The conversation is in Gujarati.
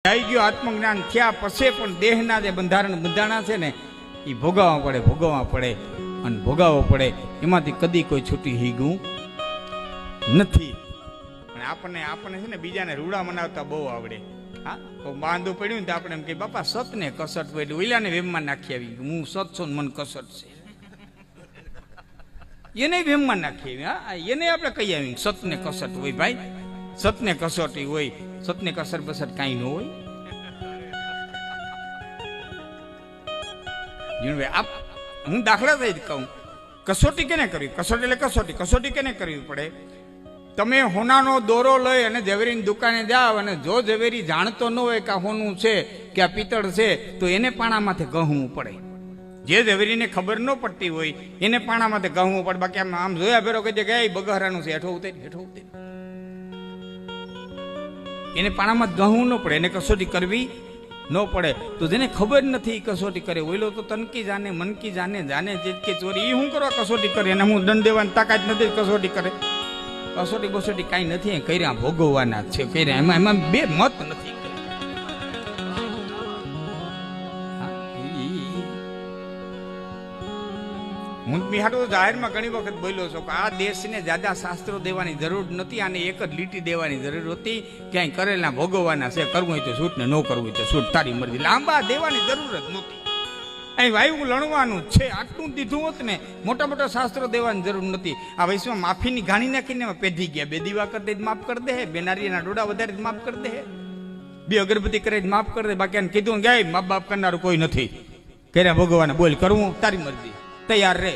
આવી ગયો આત્મજ્ઞાન થયા પછી પણ દેહના જે બંધાણા છે ને એ ભોગવવા પડે અને ભોગવવો પડે, એમાંથી કદી કોઈ છૂટી હીગું નથી. પણ આપણને છે ને બીજાને રૂડા મનાવતા બહુ આવડે. હા, તો બાંધું પડ્યું ને તો આપણે એમ કે બાપા સતને કસટ પડ્યું, ઓઈલાને વેમમાં નાખી આવી, હું સત છું મન કસટ છે, એને વેમમાં નાખી આવી. હા, એને આપણે કહી આવી સતને કસટ હોય. ભાઈ સતને કસોટી હોય, સતને કસર બસર કાંઈ ન હોય. હું દાખલા થઈ કહું, કસોટી કેને કરવી? કસોટી એટલે કસોટી કેને કરવી પડે? તમે હોનાનો દોરો લઈ અને ઝવેરીની દુકાને જાઓ અને જો ઝવેરી જાણતો ન હોય કે આ હોનું છે કે આ પિત્તળ છે તો એને પાણામાંથી ગહવું પડે. જે ઝવેરીને ખબર ન પડતી હોય એને પાણામાંથી ગહવું પડે. બાકી આમ જોયા ભેરો કહી દે કે બગહરાનું છે, હેઠો ઉતરી. એને પાણામાં ગહવું ન પડે, એને કસોટી કરવી ન પડે. તો જેને ખબર નથી કસોટી કરે, ઓઈલો તો તનકી જાને મનકી જાને જાને જેટકે ચોરી, એ શું કરવા કસોટી કરે? એને હું દંડ દેવાની તાકાત નથી, કસોટી કરે. કસોટી બસોટી કાંઈ નથી કર્યા, ભોગવવાના છે કર્યા. એમાં બે મત નથી. હું બિહાડો જાહેરમાં ઘણી વખત બોલ્યો છું કે આ દેશને જ્યાદા શાસ્ત્રો દેવાની જરૂર નથી, આને એક જ લીટી દેવાની જરૂર હતી. ક્યાંય કરેલા ભોગવવાના છે, કરવું હોય તો છૂટ ને ન કરવું હોય તો છૂટ, તારી મરજી. લાંબા દેવાની જરૂર જ નહોતી. અહીં વાયુ લણવાનું છે, આટલું દીધું હોત ને, મોટા મોટા શાસ્ત્રો દેવાની જરૂર નથી. આ વયસમાં માફીની ઘાણી નાખીને પેઢી ગયા. બે દીવા કરી દે માફ કરી દે, બે નારિયેળના ડોડા વધારે માફ કરી દે, બે અગરબત્તી કરે માફ કરી દે. બાકી કીધું ગયા માપ બાપ કરનારું કોઈ નથી. કર્યા ભોગવવાના, બોલ કરવું તારી મરજી, તૈયાર રે.